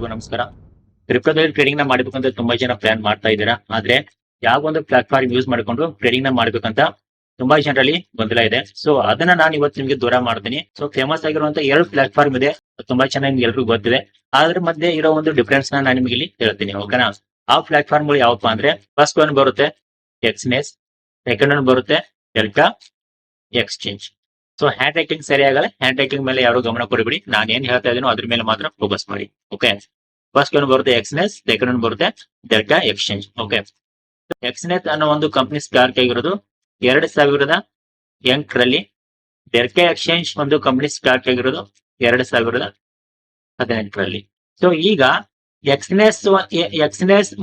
ಎಲ್ರಿಗೂ ನಮಸ್ಕಾರ. ಕ್ರಿಪ್ಟೋದಲ್ಲಿ ಟ್ರೇಡಿಂಗ್ ನ ಮಾಡ್ಬೇಕಂತ ತುಂಬಾ ಜನ ಪ್ಲಾನ್ ಮಾಡ್ತಾ ಇದ್ದೀರಾ. ಆದ್ರೆ ಯಾವ ಒಂದು ಪ್ಲಾಟ್ಫಾರ್ಮ್ ಯೂಸ್ ಮಾಡ್ಕೊಂಡು ಟ್ರೇಡಿಂಗ್ ನ ಮಾಡ್ಬೇಕಂತ ತುಂಬಾ ಜನರಲ್ಲಿ ಗೊಂದಲ ಇದೆ. ಸೊ ಅದನ್ನ ನಾನು ಇವತ್ತು ನಿಮ್ಗೆ ದೂರ ಮಾಡ್ತೀನಿ. ಸೊ ಫೇಮಸ್ ಆಗಿರುವಂತ 2 ಪ್ಲಾಟ್ಫಾರ್ಮ್ ಇದೆ, ತುಂಬಾ ಚೆನ್ನಾಗಿ ನಿಮ್ಗೆ ಎಲ್ರಿಗೂ ಗೊತ್ತಿದೆ. ಅದ್ರ ಮಧ್ಯೆ ಇರೋ ಒಂದು ಡಿಫ್ರೆನ್ಸ್ ನಾನು ನಿಮ್ಗೆ ಇಲ್ಲಿ ಹೇಳ್ತೀನಿ, ಓಕೆನಾ. ಆ ಪ್ಲಾಟ್ಫಾರ್ಮ್ ಗಳು ಯಾವಪ್ಪ ಅಂದ್ರೆ, ಫಸ್ಟ್ ಒನ್ ಬರುತ್ತೆ ಎಕ್ಸ್ನೆಸ್, ಸೆಕೆಂಡ್ ಒನ್ ಬರುತ್ತೆ delta exchange. So hand writing ಸರಿ ಆಗಲ್ಲ, ಹ್ಯಾಂಡ್ ರೈಟಿಂಗ್ ಮೇಲೆ ಯಾರು ಗಮನ ಕೊಡಬೇಡಿ. ನಾನು ಏನ್ ಹೇಳ್ತಾ ಇದೀನೋ ಅದ್ರ ಮೇಲೆ ಮಾತ್ರ ಫೋಕಸ್ ಮಾಡಿ, ಓಕೆ. ಫಸ್ಟ್ ಒನ್ ಬರುತ್ತೆ ಎಕ್ಸ್ನೆಸ್, ಸೆಕೆಂಡ್ ಒನ್ ಬರುತ್ತೆ ಡೆಲ್ಟಾ ಎಕ್ಸ್ಚೇಂಜ್, ಓಕೆ. ಎಕ್ಸ್ನೆಸ್ ಅನ್ನೋ ಒಂದು ಕಂಪನಿ ಸ್ಟಾರ್ಟ್ ಆಗಿರೋದು 2008ರಲ್ಲಿ. ಡೆಲ್ಟಾ ಎಕ್ಸ್ಚೇಂಜ್ ಒಂದು ಕಂಪನಿ ಸ್ಟಾರ್ಟ್ ಆಗಿರೋದು 2018ರಲ್ಲಿ. ಸೊ ಈಗ ಎಕ್ಸ್ನೆಸ್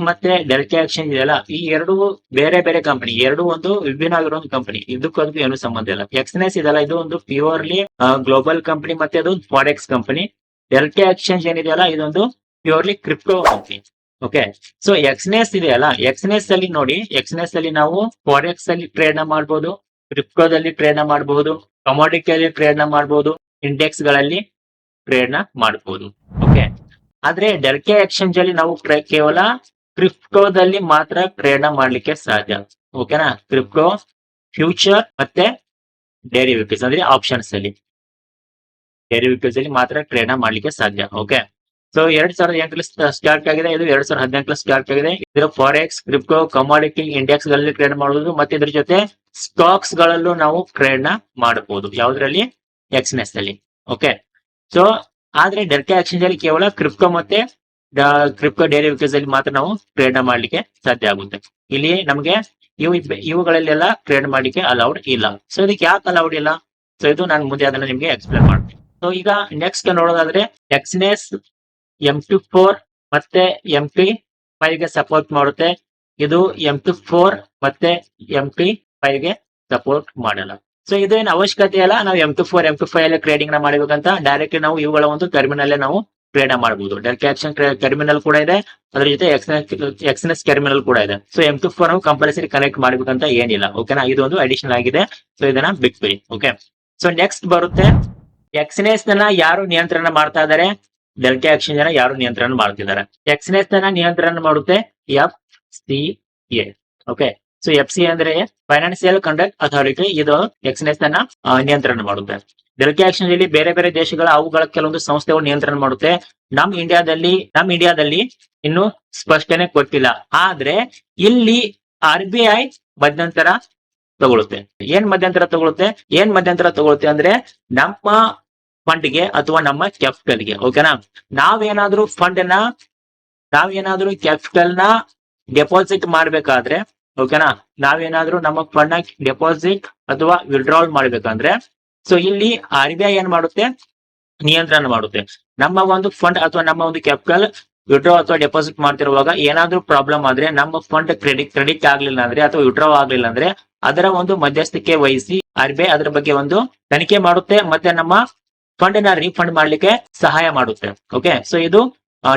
ಮತ್ತೆ ಡೆಲ್ಟಾ ಎಕ್ಸ್ಚೇಂಜ್ ಇದೆಯಲ್ಲ, ಈ ಎರಡು ಬೇರೆ ಬೇರೆ ಕಂಪನಿ, ಎರಡು ಒಂದು ವಿಭಿನ್ನ ಆಗಿರೋ ಒಂದು ಕಂಪನಿ. ಇದಕ್ಕೂ ಏನು ಸಂಬಂಧ ಇಲ್ಲ. ಎಕ್ಸ್ನೆಸ್ ಇದೆಯಲ್ಲ, ಇದು ಒಂದು ಪ್ಯೂರ್ಲಿ ಗ್ಲೋಬಲ್ ಕಂಪನಿ, ಮತ್ತೆ ಅದು ಫಾರೆಕ್ಸ್ ಕಂಪನಿ. ಡೆಲ್ಟಾ ಎಕ್ಸ್ಚೇಂಜ್ ಏನಿದೆಯಲ್ಲ, ಇದೊಂದು purely crypto company, okay. So Exness ಇದೆಯಲ್ಲ, ಎಕ್ಸ್ನೆಸ್ ಅಲ್ಲಿ ನೋಡಿ, ಎಕ್ಸ್ನೆಸ್ ಅಲ್ಲಿ ನಾವು ಫಾರೆಕ್ಸ್ ಅಲ್ಲಿ ಟ್ರೇಡ್ ನ ಮಾಡಬಹುದು, ಕ್ರಿಪ್ಟೋದಲ್ಲಿ ಟ್ರೇಡ್ ನ ಮಾಡಬಹುದು, ಕಮೋಡಿಟಿಯಲ್ಲಿ ಟ್ರೇಡ್ ನ ಮಾಡಬಹುದು, ಇಂಡೆಕ್ಸ್ ಗಳಲ್ಲಿ ಟ್ರೇಡ್ ನ ಮಾಡಬಹುದು, ಓಕೆ. ಆದ್ರೆ ಡೆಲ್ಟಾ ಎಕ್ಸ್ಚೇಂಜ್ ಅಲ್ಲಿ ನಾವು ಕೇವಲ ಕ್ರಿಪ್ಟೋದಲ್ಲಿ ಮಾತ್ರ ಟ್ರೇಡ್ ನ ಮಾಡ್ಲಿಕ್ಕೆ ಸಾಧ್ಯ, ಓಕೆನಾ. ಕ್ರಿಪ್ಟೋ, ಫ್ಯೂಚರ್ ಮತ್ತೆ ಡೆರಿವೇಟಿವ್ಸ್ ಅಂದ್ರೆ ಆಪ್ಷನ್ಸ್ ಅಲ್ಲಿ, ಡೆರಿವೇಟಿವ್ಸ್ ಅಲ್ಲಿ ಮಾತ್ರ ಟ್ರೇಡ್ ನ ಮಾಡ್ಲಿಕ್ಕೆ ಸಾಧ್ಯ, ಓಕೆ. ಸೊ 2008ರಲ್ಲಿ ಸ್ಟಾರ್ಟ್ ಆಗಿದೆ, ಇದು 2018ರಲ್ಲಿ ಸ್ಟಾರ್ಟ್ ಆಗಿದೆ. ಇದರ ಫಾರೆಕ್ಸ್, ಕ್ರಿಪ್ಟೋ, ಕಮಾಡಿಟಿ, ಇಂಡೆಕ್ಸ್ ಗಳಲ್ಲಿ ಟ್ರೇಡ್ ಮಾಡಬಹುದು, ಮತ್ತೆ ಇದ್ರ ಜೊತೆ ಸ್ಟಾಕ್ಸ್ ಗಳಲ್ಲೂ ನಾವು ಟ್ರೇಡ್ ನ ಮಾಡಬಹುದು. ಯಾವ್ದ್ರಲ್ಲಿ? ಎಕ್ಸ್ನೆಸ್ ಅಲ್ಲಿ, ಓಕೆ. ಸೊ ಆದ್ರೆ ಡೆಲ್ಟಾ ಎಕ್ಸ್ಚೇಂಜ್ ಅಲ್ಲಿ ಕೇವಲ ಕ್ರಿಪ್ಟೋ ಮತ್ತೆ ಕ್ರಿಪ್ಟೋ ಡೆರಿವೇಟಿವ್ಸ್ ಅಲ್ಲಿ ಮಾತ್ರ ನಾವು ಟ್ರೇಡ್ ನ ಮಾಡ್ಲಿಕ್ಕೆ ಸಾಧ್ಯ ಆಗುತ್ತೆ. ಇಲ್ಲಿ ನಮಗೆ ಇವುಗಳಲ್ಲೆಲ್ಲ ಟ್ರೇಡ್ ಮಾಡ್ಲಿಕ್ಕೆ ಅಲೌಡ್ ಇಲ್ಲ. ಸೊ ಇದಕ್ಕೆ ಯಾಕೆ ಅಲೌಡ್ ಇಲ್ಲ? ಸೊ ಇದು ನಾನು ಮುಂದೆ ಅದನ್ನ ನಿಮ್ಗೆ ಎಕ್ಸ್ಪ್ಲೇನ್ ಮಾಡ್ತೀನಿ. ಸೊ ಈಗ ನೆಕ್ಸ್ಟ್ ನೋಡೋದಾದ್ರೆ, ಎಕ್ಸ್ನೆಸ್ M24 ಮತ್ತೆ MP5 ಗೆ ಸಪೋರ್ಟ್ ಮಾಡುತ್ತೆ. ಇದು M24 ಮತ್ತೆ MP5 ಗೆ ಸಪೋರ್ಟ್ ಮಾಡಲ್ಲ. ಸೊ ಇದೇನು ಅವಶ್ಯಕತೆ ಇಲ್ಲ, ನಾವು M24 MP5 ಅಲ್ಲಿ ಟ್ರೇಡಿಂಗ್ ನ ಮಾಡಬೇಕಂತ. ಡೈರೆಕ್ಟ್ ನಾವು ಇವುಗಳ ಒಂದು ಟರ್ಮಿನಲ್ ನಾವು ಟ್ರೇಡ್ ಮಾಡಬಹುದು. ಡೆಲ್ಟಾ ಎಕ್ಸ್ಚೇಂಜ್ ಟರ್ಮಿನಲ್ ಕೂಡ ಇದೆ, ಅದ್ರ ಜೊತೆ ಎಕ್ಸ್ನೆಸ್ ಟರ್ಮಿನಲ್ ಕೂಡ ಇದೆ. ಸೊ M24 ನಾವು ಕಂಪಲ್ಸರಿ ಕನೆಕ್ಟ್ ಮಾಡಬೇಕಂತ ಏನಿಲ್ಲ, ಓಕೆನಾ. ಇದು ಒಂದು ಅಡಿಷನಲ್ ಆಗಿದೆ, ಸೊ ಇದನ್ನ ಬಿಟ್ಬಿಡಿ, ಓಕೆ. ಸೊ ನೆಕ್ಸ್ಟ್ ಬರುತ್ತೆ ಎಕ್ಸ್ನೆಸ್ ನ ಯಾರು ನಿಯಂತ್ರಣ ಮಾಡ್ತಾ ಇದಾರೆ, ಡೆಲ್ಟಾ ಎಕ್ಸ್ಚೇಂಜ್ ನ ಯಾರು ನಿಯಂತ್ರಣ ಮಾಡ್ತಿದ್ದಾರೆ. ಎಕ್ಸ್ನೆಸ್ ನ ನಿಯಂತ್ರಣ ಮಾಡುತ್ತೆ FCA, ಓಕೆ. ಸೊ FCA ಅಂದ್ರೆ ಫೈನಾನ್ಸಿಯಲ್ ಕಂಡಕ್ಟ್ ಅಥಾರಿಟಿ, ಇದು ಎಕ್ಸ್ನೆಸ್ ನ ನಿಯಂತ್ರಣ ಮಾಡುತ್ತೆ. ಡೆಲ್ಟಾ ಎಕ್ಸ್ಚೇಂಜ್ ಅಲ್ಲಿ ಬೇರೆ ಬೇರೆ ದೇಶಗಳ ಅವುಗಳ ಕೆಲವೊಂದು ಸಂಸ್ಥೆಗಳು ನಿಯಂತ್ರಣ ಮಾಡುತ್ತೆ. ನಮ್ ಇಂಡಿಯಾದಲ್ಲಿ ಇನ್ನು ಸ್ಪಷ್ಟನೆ ಕೊಟ್ಟಿಲ್ಲ. ಆದ್ರೆ ಇಲ್ಲಿ RBI ಮಧ್ಯಂತರ ತಗೊಳುತ್ತೆ. ಏನ್ ಮಧ್ಯಂತರ ತಗೊಳುತ್ತೆ ಅಂದ್ರೆ, ನಮ್ಮ ಫಂಡ್ ಗೆ ಅಥವಾ ನಮ್ಮ ಕ್ಯಾಪಿಟಲ್ ಗೆ, ಓಕೆನಾ. ನಾವೇನಾದ್ರೂ ಕ್ಯಾಪಿಟಲ್ ನ ಡೆಪಾಸಿಟ್ ಮಾಡ್ಬೇಕಾದ್ರೆ, ಓಕೆನಾ, ನಾವೇನಾದ್ರೂ ನಮ್ಮ ಫಂಡ್ ನ ಡೆಪಾಸಿಟ್ ಅಥವಾ ವಿಡ್ರಾವಲ್ ಮಾಡ್ಬೇಕಂದ್ರೆ, ಸೊ ಇಲ್ಲಿ RBI ಏನ್ ಮಾಡುತ್ತೆ? ನಿಯಂತ್ರಣ ಮಾಡುತ್ತೆ. ನಮ್ಮ ಒಂದು ಫಂಡ್ ಅಥವಾ ನಮ್ಮ ಒಂದು ಕ್ಯಾಪಿಟಲ್ ವಿಡ್ರಾ ಅಥವಾ ಡೆಪಾಸಿಟ್ ಮಾಡ್ತಿರುವಾಗ ಏನಾದ್ರೂ ಪ್ರಾಬ್ಲಮ್ ಆದ್ರೆ, ನಮ್ಮ ಫಂಡ್ ಕ್ರೆಡಿಟ್ ಆಗ್ಲಿಲ್ಲ ಅಂದ್ರೆ ಅಥವಾ ವಿಡ್ರಾ ಆಗ್ಲಿಲ್ಲ ಅಂದ್ರೆ, ಅದರ ಒಂದು ಮಧ್ಯಸ್ಥಿಕೆ ವಹಿಸಿ RBI ಅದರ ಬಗ್ಗೆ ಒಂದು ತನಿಖೆ ಮಾಡುತ್ತೆ, ಮತ್ತೆ ನಮ್ಮ ಫಂಡ್ ನ ರೀಫಂಡ್ ಮಾಡ್ಲಿಕ್ಕೆ ಸಹಾಯ ಮಾಡುತ್ತೆ, ಓಕೆ. ಸೊ ಇದು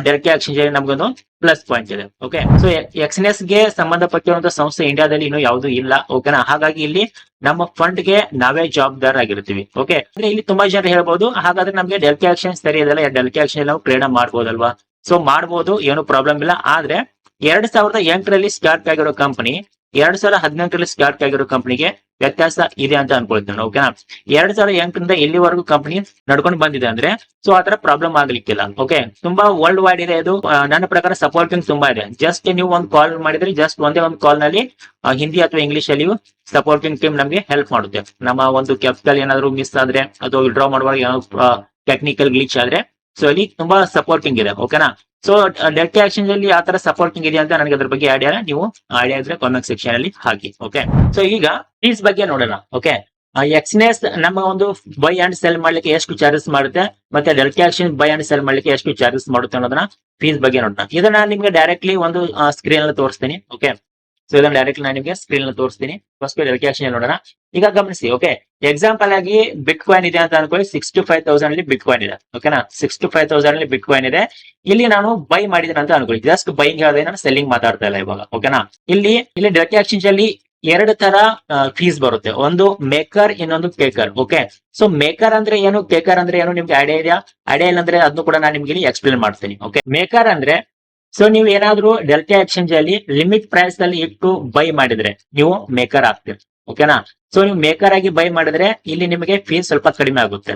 ಡೆಲ್ಟಾ ಎಕ್ಸ್ಚೇಂಜ್ ನಮ್ಗೊಂದು ಪ್ಲಸ್ ಪಾಯಿಂಟ್ ಇದೆ, ಓಕೆ. ಸೊ ಎಕ್ಸ್ನೆಸ್ ಗೆ ಸಂಬಂಧಪಟ್ಟಿರುವಂತಹ ಸಂಸ್ಥೆ ಇಂಡಿಯಾದಲ್ಲಿ ಇನ್ನೂ ಯಾವುದು ಇಲ್ಲ, ಓಕೆನಾ. ಹಾಗಾಗಿ ಇಲ್ಲಿ ನಮ್ಮ ಫಂಡ್ ಗೆ ನಾವೇ ಜವಾಬ್ದಾರ ಆಗಿರ್ತೀವಿ, ಓಕೆ. ಅಂದ್ರೆ ಇಲ್ಲಿ ತುಂಬಾ ಜನ ಹೇಳ್ಬೋದು, ಹಾಗಾದ್ರೆ ನಮ್ಗೆ ಡೆಲ್ಟಾ ಎಕ್ಸ್ಚೇಂಜ್ ಸರಿ ಇದೆಲ್ಲ, ಡೆಲ್ಟಾ ಎಕ್ಸ್ಚೇಂಜ್ ನಾವು ಟ್ರೇಡ್ ಮಾಡ್ಬೋದಲ್ವಾ? ಸೊ ಮಾಡ್ಬೋದು, ಏನು ಪ್ರಾಬ್ಲಮ್ ಇಲ್ಲ. ಆದ್ರೆ 2008ರಲ್ಲಿ ಸ್ಟಾರ್ಟ್ ಆಗಿರೋ ಕಂಪನಿ 2018ರಲ್ಲಿ ಸ್ಟಾರ್ಟ್ ಆಗಿರೋ ಕಂಪನಿಗೆ ವ್ಯತ್ಯಾಸ ಇದೆ ಅಂತ ಅನ್ಕೊಳ್ತೇನೆ, ಓಕೆನಾ. 2008ರಿಂದ ಇಲ್ಲಿವರೆಗೂ ಕಂಪನಿ ನಡ್ಕೊಂಡು ಬಂದಿದೆ ಅಂದ್ರೆ, ಸೊ ಆತರ ಪ್ರಾಬ್ಲಮ್ ಆಗ್ಲಿಕ್ಕಿಲ್ಲ, ಓಕೆ. ತುಂಬಾ ವರ್ಲ್ಡ್ ವೈಡ್ ಇದೆ ಇದು. ನನ್ನ ಪ್ರಕಾರ ಸಪೋರ್ಟಿಂಗ್ ತುಂಬಾ ಇದೆ. ಜಸ್ಟ್ ನೀವು ಒಂದು ಕಾಲ್ ಮಾಡಿದ್ರೆ, ಜಸ್ಟ್ ಒಂದೇ ಒಂದು ಕಾಲ್ ನಲ್ಲಿ ಹಿಂದಿ ಅಥವಾ ಇಂಗ್ಲಿಷ್ ಅಲ್ಲಿ ಸಪೋರ್ಟಿಂಗ್ ಟೀಮ್ ನಮಗೆ ಹೆಲ್ಪ್ ಮಾಡುತ್ತೆ. ನಮ್ಮ ಒಂದು ಕ್ಯಾಪಿಟಲ್ ಏನಾದ್ರು ಮಿಸ್ ಆದ್ರೆ ಅಥವಾ ವಿಡ್ರಾ ಮಾಡುವಾಗ ಏನಾದ್ರು ಟೆಕ್ನಿಕಲ್ ಗ್ಲಿಚ್ ಆದ್ರೆ, ಸೊ ಇಲ್ಲಿ ತುಂಬಾ ಸಪೋರ್ಟಿಂಗ್ ಇದೆ, ಓಕೆನಾ. ಸೊ ಡೆಲ್ಟಾ ಎಕ್ಸ್ಚೇಂಜ್ ಅಲ್ಲಿ ಆ ತರ ಸಪೋರ್ಟಿಂಗ್ ಇದೆ ಅಂತ ನನಗೆ ಅದ್ರ ಬಗ್ಗೆ ಐಡಿಯಾ ನೀವು ಐಡಿಯಾ ಇದ್ರೆ ಕಾಮೆಂಟ್ ಸೆಕ್ಷನ್ ಅಲ್ಲಿ ಹಾಕಿ, ಓಕೆ. ಸೊ ಈಗ ಫೀಸ್ ಬಗ್ಗೆ ನೋಡೋಣ, ಓಕೆ. ಎಕ್ಸ್ನೆಸ್ ನಮ್ಮ ಒಂದು ಬೈ ಅಂಡ್ ಸೆಲ್ ಮಾಡ್ಲಿಕ್ಕೆ ಎಷ್ಟು ಚಾರ್ಜಸ್ ಮಾಡುತ್ತೆ, ಮತ್ತೆ delta exchange by and sell ಮಾಡ್ಲಿಕ್ಕೆ ಎಷ್ಟು ಚಾರ್ಜಸ್ ಮಾಡುತ್ತೆ ಅನ್ನೋದನ್ನ ಫೀಸ್ ಬಗ್ಗೆ ನೋಡೋಣ. ಇದನ್ನ ನಿಮ್ಗೆ ಡೈರೆಕ್ಟ್ಲಿ ಒಂದು ಸ್ಕ್ರೀನ್ ಅಲ್ಲಿ ತೋರಿಸ್ತೀನಿ, ಓಕೆ. ಸೊ ಇದನ್ನ ಡೈರೆಕ್ಟ್ಲಿ ನಾನು ನಿಮಗೆ ಸ್ಕ್ರೀನ್ ಅಲ್ಲಿ ತೋರಿಸ್ತೀನಿ. ಫಸ್ಟ್ ಡೆಲ್ಟಾ ಎಕ್ಸ್ಚೇಂಜ್ ನೋಡೋಣ. ಈಗ ಗಮನಿಸಿ, ಓಕೆ. ಎಕ್ಸಾಂಪಲ್ ಆಗಿ ಬಿಟ್ ಕಾಯಿನ್ ಇದೆ ಅಂತ ಅನ್ಕೊಳ್ಳಿ. 65,000 ಅಲ್ಲಿ ಬಿಟ್ ಕಾಯಿನ್ ಇದೆ, ಓಕೆನಾ. 65,000 ಅಲ್ಲಿ ಬಿಟ್ ಕಾಯಿನ್ ಇದೆ. ಇಲ್ಲಿ ನಾನು ಬೈ ಮಾಡಿದ್ದೇನೆ ಅಂತ ಅನ್ಕೊಳ್ಳಿ. ಜಸ್ಟ್ ಬೈಂಗ್ ಹೇಳಿದ್ರೆ ನಾನು ಸೆಲ್ಲಿಂಗ್ ಮಾತಾಡ್ತಾ ಇಲ್ಲ ಇವಾಗ, ಓಕೆನಾ. ಇಲ್ಲಿ ಡೆಲ್ಟಾ ಎಕ್ಸ್ಚೇಂಜ್ ಅಲ್ಲಿ ಎರಡು ತರ ಫೀಸ್ ಬರುತ್ತೆ. ಒಂದು ಮೇಕರ್, ಇನ್ನೊಂದು ಟೇಕರ್. ಓಕೆ, ಸೊ ಮೇಕರ್ ಅಂದ್ರೆ ಏನು, ಟೇಕರ್ ಅಂದ್ರೆ ಏನು, ನಿಮ್ಗೆ ಐಡಿಯಾ ಇದೆಯಾ? ಐಡಿಯಾ ಇಲ್ಲ ಅಂದ್ರೆ ಅದನ್ನು ಕೂಡ ನಾನು ನಿಮ್ಗೆ ಎಕ್ಸ್ಪ್ಲೇನ್ ಮಾಡ್ತೀನಿ. ಓಕೆ, ಮೇಕರ್ ಅಂದ್ರೆ ಸೊ ನೀವು ಏನಾದ್ರೂ ಡೆಲ್ಟಾ ಎಕ್ಸ್ಚೇಂಜ್ ಅಲ್ಲಿ ಲಿಮಿಟ್ ಪ್ರೈಸ್ ಅಲ್ಲಿ ಇಟ್ಟು ಬೈ ಮಾಡಿದ್ರೆ ನೀವು ಮೇಕರ್ ಆಗ್ತೀರಿ. ಓಕೆನಾ? ಸೊ ನೀವು ಮೇಕರ್ ಆಗಿ ಬೈ ಮಾಡಿದ್ರೆ ಇಲ್ಲಿ ನಿಮಗೆ ಫೀಸ್ ಸ್ವಲ್ಪ ಕಡಿಮೆ ಆಗುತ್ತೆ.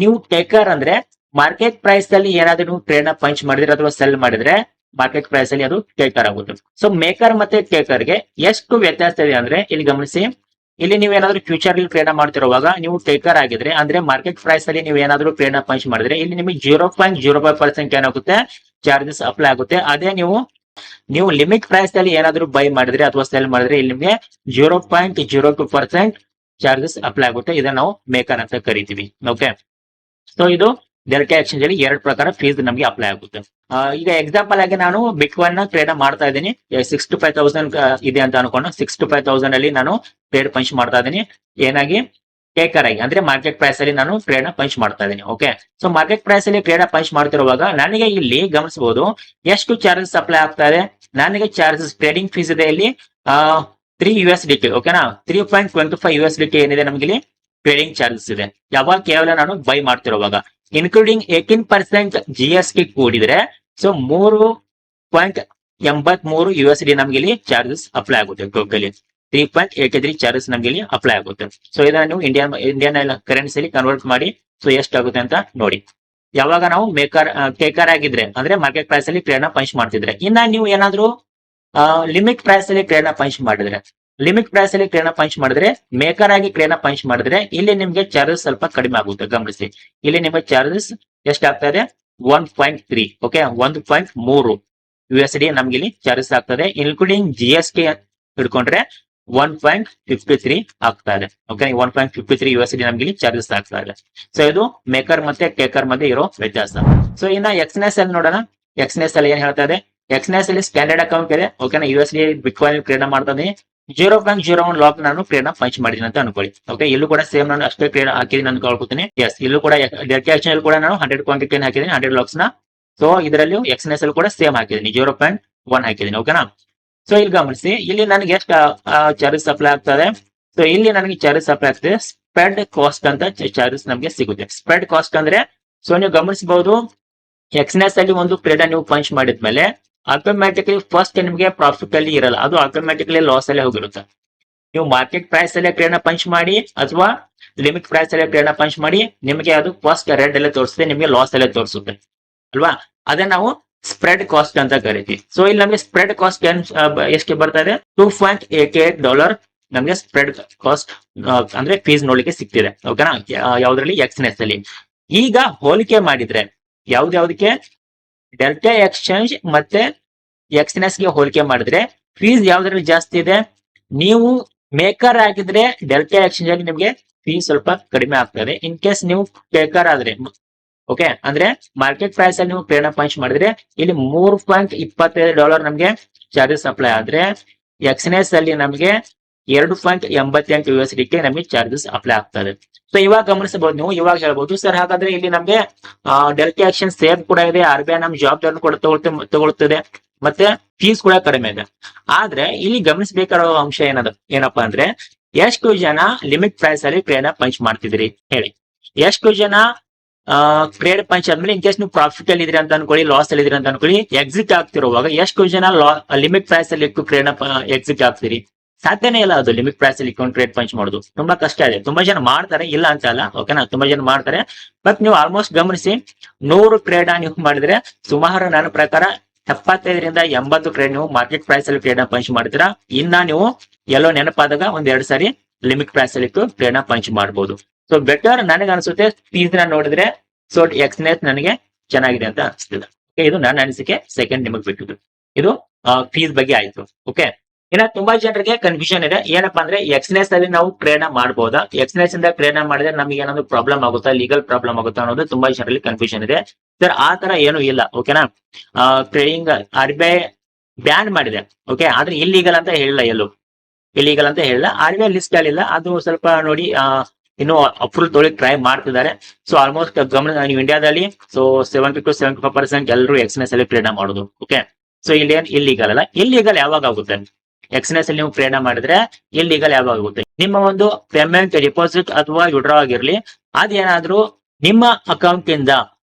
ನೀವು ಟೇಕರ್ ಅಂದ್ರೆ ಮಾರ್ಕೆಟ್ ಪ್ರೈಸ್ ಅಲ್ಲಿ ಏನಾದ್ರೂ ನೀವು ಟ್ರೇಡ್ ನ ಪಂಚ್ ಮಾಡಿದ್ರೆ ಅಥವಾ ಸೆಲ್ ಮಾಡಿದ್ರೆ ಮಾರ್ಕೆಟ್ ಪ್ರೈಸ್ ಅಲ್ಲಿ ಅದು ಟೇಕರ್ ಆಗುತ್ತೆ. ಸೊ ಮೇಕರ್ ಮತ್ತೆ ಟೇಕರ್ ಗೆ ಎಷ್ಟು ವ್ಯತ್ಯಾಸ ಇದೆ ಅಂದ್ರೆ ಇಲ್ಲಿ ಗಮನಿಸಿ. ಇಲ್ಲಿ ನೀವು ಏನಾದ್ರೂ ಫ್ಯೂಚರ್ ಅಲ್ಲಿ ಟ್ರೇಡ್ ಮಾಡ್ತಿರುವಾಗ ನೀವು ಟೇಕರ್ ಆಗಿದ್ರೆ ಅಂದ್ರೆ ಮಾರ್ಕೆಟ್ ಪ್ರೈಸ್ ಅಲ್ಲಿ ನೀವು ಏನಾದ್ರೂ ಟ್ರೇಡ್ ನ ಪಂಚ್ ಮಾಡಿದ್ರೆ ಇಲ್ಲಿ ನಿಮಗೆ 0.05% ಏನಾಗುತ್ತೆ, ಚಾರ್ಜಸ್ ಅಪ್ಲೈ ಆಗುತ್ತೆ. ಅದೇ ನೀವು ಲಿಮಿಟ್ ಪ್ರೈಸ್ ಅಲ್ಲಿ ಏನಾದ್ರೂ ಬೈ ಮಾಡಿದ್ರೆ ಅಥವಾ ಸೆಲ್ ಮಾಡಿದ್ರೆ ಇಲ್ಲಿ ನಿಮಗೆ 0.02% ಚಾರ್ಜಸ್ ಅಪ್ಲೈ ಆಗುತ್ತೆ. ಇದನ್ನ ನಾವು ಮೇಕರ್ ಅಂತ ಕರಿತೀವಿ. ಓಕೆ, ಸೊ ಇದು ಡೆಲ್ಟಾ ಎಕ್ಸ್ಚೇಂಜ್ ಅಲ್ಲಿ ಎರಡು ಪ್ರಕಾರ ಫೀಸ್ ನಮಗೆ ಅಪ್ಲೈ ಆಗುತ್ತೆ. ಈಗ ಎಕ್ಸಾಂಪಲ್ ಆಗಿ ನಾನು ಬಿಟ್ಕಾಯಿನ್ ನ ಟ್ರೇಡ್ ಮಾಡ್ತಾ ಇದ್ದೀನಿ. 65,000 ಇದೆ ಅಂತ ಅನ್ಕೊಂಡು 65,000 ಅಲ್ಲಿ ನಾನು ಟ್ರೇಡ್ ಪಂಚ್ ಮಾಡ್ತಾ ಇದ್ದೀನಿ. ಏನಾಗಿ ಟೇಕರ್ ಆಗಿ ಅಂದ್ರೆ ಮಾರ್ಕೆಟ್ ಪ್ರೈಸ್ ಅಲ್ಲಿ ನಾನು ಟ್ರೇಡ್ ನ ಪಂಚ್ ಮಾಡ್ತಾ ಇದ್ದೀನಿ. ಓಕೆ, ಸೊ ಮಾರ್ಕೆಟ್ ಪ್ರೈಸ್ ಅಲ್ಲಿ ಟ್ರೇಡ್ ಪಂಚ್ ಮಾಡ್ತಿರುವಾಗ ನನಗೆ ಇಲ್ಲಿ ಗಮನಿಸಬಹುದು ಎಷ್ಟು ಚಾರ್ಜಸ್ ಅಪ್ಲೈ ಆಗ್ತಾ ಇದೆ. ನನಗೆ ಚಾರ್ಜಸ್ ಟ್ರೇಡಿಂಗ್ ಫೀಸ್ ಇದೆ ಇಲ್ಲಿ $3. ಓಕೆನಾ, 3.25 USDT ಏನಿದೆ ನಮಗೆ ಇಲ್ಲಿ ಟ್ರೇಡಿಂಗ್ ಚಾರ್ಜಸ್ ಇದೆ. ಯಾವಾಗ ಕೇವಲ ನಾನು ಬೈ ಮಾಡ್ತಿರುವಾಗ ಇನ್ಕ್ಲೂಡಿಂಗ್ 18% GST ಕೂಡಿದ್ರೆ ಸೊ 3.83 USD ನಮ್ಗೆ ಇಲ್ಲಿ ಚಾರ್ಜಸ್ ಅಪ್ಲೈ ಆಗುತ್ತೆ. ಟೋಟಲಿ 3.83 ಚಾರ್ಜಸ್ ನಮ್ಗೆ ಇಲ್ಲಿ ಅಪ್ಲೈ ಆಗುತ್ತೆ. ಸೊ ಇದನ್ನ ನೀವು ಇಂಡಿಯನ್ ಕರೆನ್ಸಿಲಿ ಕನ್ವರ್ಟ್ ಮಾಡಿ ಸೊ ಎಷ್ಟಾಗುತ್ತೆ ಅಂತ ನೋಡಿ. ಯಾವಾಗ ನಾವು ಟೇಕರ್ ಆಗಿದ್ರೆ ಅಂದ್ರೆ ಮಾರ್ಕೆಟ್ ಪ್ರೈಸ್ ಅಲ್ಲಿ ಟ್ರೇಡ್ ನ ಪಂಚ್ ಮಾಡ್ತಿದ್ರೆ, ಇನ್ನ ನೀವು ಏನಾದ್ರೂ ಲಿಮಿಟ್ ಪ್ರೈಸ್ ಅಲ್ಲಿ ಟ್ರೇಡ್ ನ ಪಂಚ್ ಮಾಡಿದ್ರೆ, ಮೇಕರ್ ಆಗಿ ಟ್ರೇಡ್ ನ ಪಂಚ್ ಮಾಡಿದ್ರೆ ಇಲ್ಲಿ ನಿಮ್ಗೆ ಚಾರ್ಜಸ್ ಸ್ವಲ್ಪ ಕಡಿಮೆ ಆಗುತ್ತೆ. ಗಮನಿಸಿ, ಇಲ್ಲಿ ನಿಮಗೆ ಚಾರ್ಜಸ್ ಎಷ್ಟಾಗ್ತಾ ಇದೆ 1.3. ಓಕೆ, 1.3 USD ನಮ್ಗೆ ಇಲ್ಲಿ ಚಾರ್ಜಸ್ ಆಗ್ತದೆ. ಇನ್ಕ್ಲೂಡಿಂಗ್ GST ಹಿಡ್ಕೊಂಡ್ರೆ 1.53 ಆಗ್ತಾ ಇದೆ. ಓಕೆ, 1.53 USD ನಮ್ಗೆ ಇಲ್ಲಿ ಚಾರ್ಜಸ್ ಆಗ್ತಾ ಇದೆ. ಸೊ ಇದು ಮೇಕರ್ ಮತ್ತೆ ಟೇಕರ್ ಮಧ್ಯೆ ಇರೋ ವ್ಯತ್ಯಾಸ. ಸೊ ಇನ್ನ ಎಕ್ಸ್ನೆಸ್ ಅಲ್ಲಿ ನೋಡೋಣ. ಎಕ್ಸ್ನೆಸ್ ಅಲ್ಲಿ ಏನ್ ಹೇಳ್ತಾ ಇದೆ? ಎಕ್ಸ್ನೆಸ್ ಅಲ್ಲಿ ಸ್ಟ್ಯಾಂಡರ್ಡ್ ಅಕೌಂಟ್ ಇದೆ. ಓಕೆನಾ, USD ಬಿಟ್ಕಾಯಿನ್ ಟ್ರೇಡ್ ಮಾಡ್ತಾ ಇದೀನಿ. 0.01 ಲಾಕ್ ನಾನು ಟ್ರೇಡ್ ನ ಪಂಚ್ ಮಾಡಿದ್ದೀನಿ ಅಂತ ಅನ್ಕೊಳ್ಳಿ. ಓಕೆ, ಇಲ್ಲೂ ಕೂಡ ಸೇಮ್ ನಾನು ಅಷ್ಟೇ ಟ್ರೇಡ್ ಹಾಕಿದ್ದೀನಿ ಅಂತ ಅನ್ಕೊಳ್ತೀನಿ. ಎಸ್, ಇಲ್ಲೂ ಕೂಡ ಡೆಲ್ಟಾ ಎಕ್ಸ್ಚೇಂಜ್ ಕೂಡ ನಾನು 100 ಕ್ವಾಂಟಿಟಿ ಹಾಕಿದ್ದೀನಿ, 100 ಲಾಕ್ಸ್ ನ. ಸೊ ಇದರಲ್ಲಿ ಎಕ್ಸ್ನೆಸ್ ಅಲ್ಲಿ ಕೂಡ ಸೇಮ್ ಹಾಕಿದ್ದೀನಿ, 0.1 ಹಾಕಿದ್ದೀನಿ. ಓಕೆನಾ, ಸೊ ಇಲ್ಲಿ ಗಮನಿಸಿ, ಇಲ್ಲಿ ನನಗೆ ಎಷ್ಟು ಚಾರ್ಜಸ್ ಅಪ್ಲೈ ಆಗ್ತದೆ. ಸೊ ಇಲ್ಲಿ ನನಗೆ ಚಾರ್ಜಸ್ ಅಪ್ಲೈ ಆಗ್ತದೆ ಸ್ಪ್ರೆಡ್ ಕಾಸ್ಟ್ ಅಂತ ಚಾರ್ಜಸ್ ನಮಗೆ ಸಿಗುತ್ತೆ. ಸ್ಪ್ರೆಡ್ ಕಾಸ್ಟ್ ಅಂದ್ರೆ ಸೊ ನೀವು ಗಮನಿಸಬಹುದು, ಎಕ್ಸ್ನೆಸ್ ಅಲ್ಲಿ ಒಂದು ಟ್ರೇಡ್ ನೀವು ಪಂಚ್ ಮಾಡಿದ್ಮೇಲೆ ಆಟೋಮ್ಯಾಟಿಕ್ಲಿ ಫಸ್ಟ್ ನಿಮಗೆ ಪ್ರಾಫಿಟ್ ಅಲ್ಲಿ ಇರಲ್ಲ, ಅದು ಆಟೋಮ್ಯಾಟಿಕ್ಲಿ ಲಾಸ್ ಅಲ್ಲೇ ಹೋಗಿರುತ್ತೆ. ನೀವು ಮಾರ್ಕೆಟ್ ಪ್ರೈಸ್ ಅಲ್ಲೇ ಟ್ರೇಡ್ ನ ಪಂಚ್ ಮಾಡಿ ಅಥವಾ ಲಿಮಿಟ್ ಪ್ರೈಸ್ ಅಲ್ಲೇ ಟ್ರೇಡ್ ನ ಪಂಚ್ ಮಾಡಿ, ನಿಮಗೆ ಅದು ಫಸ್ಟ್ ರೆಡ್ ಅಲ್ಲೇ ತೋರಿಸುತ್ತೆ, ನಿಮಗೆ ಲಾಸ್ ಅಲ್ಲೇ ತೋರಿಸುತ್ತೆ ಅಲ್ವಾ? ಅದೇ ನಾವು ಸ್ಪ್ರೆಡ್ ಕಾಸ್ಟ್ ಅಂತ ಕರಿತೀವಿ. ಸೊ ಇಲ್ಲಿ ನಮಗೆ ಸ್ಪ್ರೆಡ್ ಕಾಸ್ಟ್ ಎಷ್ಟು ಬರ್ತಾ ಇದೆ? $2.88 ನಮಗೆ ಸ್ಪ್ರೆಡ್ ಕಾಸ್ಟ್ ಅಂದ್ರೆ ಫೀಸ್ ನೋಡ್ಲಿಕ್ಕೆ ಸಿಗ್ತಿದೆ. ಓಕೆನಾ, ಯಾವ್ದ್ರಲ್ಲಿ? ಎಕ್ಸ್ನೆಸ್ ಅಲ್ಲಿ. ಈಗ ಹೋಲಿಕೆ ಮಾಡಿದ್ರೆ ಯಾವ್ದಕ್ಕೆ ಡೆಲ್ಟಾ ಎಕ್ಸ್ಚೇಂಜ್ ಮತ್ತೆ ಎಕ್ಸ್ನೆಸ್ ಗೆ ಹೋಲಿಕೆ ಮಾಡಿದ್ರೆ ಫೀಸ್ ಯಾವ್ದ್ರಲ್ಲಿ ಜಾಸ್ತಿ ಇದೆ? ನೀವು ಮೇಕರ್ ಆಗಿದ್ರೆ ಡೆಲ್ಟಾ ಎಕ್ಸ್ಚೇಂಜ್ ಅಲ್ಲಿ ನಿಮಗೆ ಫೀಸ್ ಸ್ವಲ್ಪ ಕಡಿಮೆ ಆಗ್ತದೆ. ಇನ್ ಕೇಸ್ ನೀವು ಟೇಕರ್ ಆದ್ರೆ, ಓಕೆ, ಅಂದ್ರೆ ಮಾರ್ಕೆಟ್ ಪ್ರೈಸ್ ಅಲ್ಲಿ ನೀವು ಟ್ರೇಡ್ ನ ಪಂಚ್ ಮಾಡಿದ್ರೆ ಇಲ್ಲಿ $3.25 ನಮಗೆ ಚಾರ್ಜಸ್ ಅಪ್ಲೈ ಆದ್ರೆ ಎಕ್ಸ್ನೆಸ್ ಅಲ್ಲಿ ನಮಗೆ 2.88 USD ನಮಗೆ ಚಾರ್ಜಸ್ ಅಪ್ಲೈ ಆಗ್ತದೆ. ಸೊ ಇವಾಗ ಗಮನಿಸಬಹುದು, ನೀವು ಇವಾಗ ಹೇಳ್ಬಹುದು ಸರ್ ಹಾಗಾದ್ರೆ ಇಲ್ಲಿ ನಮಗೆ ಡೆಲ್ಟಾ ಎಕ್ಸ್ಚೇಂಜ್ ಸೇಫ್ ಕೂಡ ಇದೆ, RBI ನಮ್ ಜವಾಬ್ದಾರಿ ಕೂಡ ತಗೊಳ್ತದೆ, ಮತ್ತೆ ಫೀಸ್ ಕೂಡ ಕಡಿಮೆ ಇದೆ. ಆದ್ರೆ ಇಲ್ಲಿ ಗಮನಿಸಬೇಕಾದ ಅಂಶ ಏನಪ್ಪಾ ಅಂದ್ರೆ ಎಷ್ಟು ಜನ ಲಿಮಿಟ್ ಪ್ರೈಸ್ ಅಲ್ಲಿ ಟ್ರೇಡ್ ನ ಪಂಚ್ ಮಾಡ್ತಿದ್ರಿ ಹೇಳಿ? ಎಷ್ಟು ಜನ ಟ್ರೇಡ್ ಪಂಚ್ ಆದ್ಮೇಲೆ ಇನ್ ಕೇಸ್ ನೀವು ಪ್ರಾಫಿಟ್ ಅಲ್ಲಿ ಇದ್ರಿ ಅಂತ ಅನ್ಕೊಳ್ಳಿ, ಲಾಸ್ ಅಲ್ಲಿ ಇದ್ರಿ ಅಂತ ಅನ್ಕೊಳ್ಳಿ, ಎಕ್ಸಿಟ್ ಆಗ್ತಿರುವಾಗ ಎಷ್ಟು ಜನ ಲಿಮಿಟ್ ಪ್ರೈಸ್ ಅಲ್ಲಿ ಇಟ್ಟು ಟ್ರೇಡ್ ನ ಎಕ್ಸಿಟ್ ಆಗ್ತೀರಿ? ಸಾಧ್ಯನೇ ಇಲ್ಲ. ಅದು ಲಿಮಿಟ್ ಪ್ರೈಸ್ ಅಲ್ಲಿ ಇಟ್ಕೊಂಡು ಟ್ರೇಡ್ ಪಂಚ್ ಮಾಡೋದು ತುಂಬಾ ಕಷ್ಟ ಇದೆ. ತುಂಬಾ ಜನ ಮಾಡ್ತಾರೆ, ಇಲ್ಲ ಅಂತ ಅಲ್ಲ. ಓಕೆನಾ, ತುಂಬಾ ಜನ ಮಾಡ್ತಾರೆ. ಬಟ್ ನೀವು ಆಲ್ಮೋಸ್ಟ್ ಗಮನಿಸಿ, 100 ಟ್ರೇಡ್ ನೀವು ಮಾಡಿದ್ರೆ ಸುಮಾರು ನನ್ನ ಪ್ರಕಾರ 75ರಿಂದ 80 ಟ್ರೇಡ್ ನೀವು ಮಾರ್ಕೆಟ್ ಪ್ರೈಸ್ ಅಲ್ಲಿ ಟ್ರೇಡ್ ನ ಪಂಚ್ ಮಾಡ್ತೀರಾ. ಇನ್ನ ನೀವು ಎಲ್ಲೋ ನೆನಪಾದಾಗ ಒಂದ್ 2 ಸಾರಿ ಲಿಮಿಟ್ ಪ್ರೈಸ್ ಅಲ್ಲಿ ಇಟ್ಟು ಟ್ರೇಡ್ ನ ಪಂಚ್ ಮಾಡಬಹುದು. ಸೊ ಬೆಟರ್ ನನಗೆ ಅನ್ಸುತ್ತೆ ಫೀಸ್ ನ ನೋಡಿದ್ರೆ ಸೊ ಎಕ್ಸ್ನೆಸ್ ನನಗೆ ಚೆನ್ನಾಗಿದೆ ಅಂತ ಅನಿಸ್ತದೆ. ಇದು ನನ್ನ ಅನಿಸಿಕೆ. ಸೆಕೆಂಡ್ ನಿಮಗೆ ಬಿಟ್ಟಿದ್ದು ಇದು ಫೀಸ್ ಬಗ್ಗೆ ಆಯ್ತು. ಓಕೆ, ಇನ್ನ ತುಂಬಾ ಜನರಿಗೆ ಕನ್ಫ್ಯೂಷನ್ ಇದೆ. ಏನಪ್ಪಾ ಅಂದ್ರೆ ಎಕ್ಸ್ನೆಸ್ ಅಲ್ಲಿ ನಾವು ಟ್ರೇಡ್ ನ ಮಾಡಬಹುದಾ, ಎಕ್ಸ್ನೆಸ್ ಇಂದ ಟ್ರೇಡ್ ನ ಮಾಡಿದ್ರೆ ನಮಗೆ ಏನಾದ್ರು ಪ್ರಾಬ್ಲಮ್ ಆಗುತ್ತಾ, ಲೀಗಲ್ ಪ್ರಾಬ್ಲಮ್ ಆಗುತ್ತಾ ಅನ್ನೋದು ತುಂಬಾ ಜನರಲ್ಲಿ ಕನ್ಫ್ಯೂಷನ್ ಇದೆ. ಸರ್ ಆ ತರ ಏನು ಇಲ್ಲ. ಓಕೆನಾ, ಟ್ರೇಡಿಂಗ್ RBI ಬ್ಯಾನ್ ಮಾಡಿದೆ. ಓಕೆ, ಆದ್ರೆ ಇಲ್ಲೀಗಲ್ ಅಂತ ಹೇಳಿಲ್ಲ, ಎಲ್ಲೂ ಇಲ್ಲೀಗಲ್ ಅಂತ ಹೇಳಿಲ್ಲ. RBI ಲಿಸ್ಟ್ ಅಲ್ಲಿಲ್ಲ. ಅದು ಸ್ವಲ್ಪ ನೋಡಿ ಇನ್ನು ಅಪ್ರೂವಲ್ ತೊಗೊಳ್ಳಿ ಟ್ರೈ ಮಾಡ್ತಿದ್ದಾರೆ. ಸೊ ಆಲ್ಮೋಸ್ಟ್ ನೀವು ಇಂಡಿಯಾದಲ್ಲಿ ಸೊ 70 to 75% ಎಲ್ಲರೂ ಎಕ್ಸ್ನೆಸ್ ಅಲ್ಲಿ ಟ್ರೇಡ್ ಮಾಡೋದು. ಓಕೆ, ಸೊ ಇಲ್ಲಿ ಏನ್ ಇಲ್ಲೀಗಲ್ ಅಲ್ಲ. ಇಲ್ಲೀಗಲ್ ಯಾವಾಗ ಆಗುತ್ತೆ? ಎಕ್ಸ್ಎನ್ಎಸ್ ಅಲ್ಲಿ ನೀವು ಟ್ರೇಡ್ ಮಾಡಿದ್ರೆ ಇಲ್ಲಿಗಲ್ ಯಾವಾಗ ಆಗುತ್ತೆ. ನಿಮ್ಮ ಒಂದು ಪೇಮೆಂಟ್ ಡಿಪಾಸಿಟ್ ಅಥವಾ ವಿಡ್ರಾ ಆಗಿರ್ಲಿ ಅದೇನಾದ್ರೂ ನಿಮ್ಮ ಅಕೌಂಟ್ ಇಂದ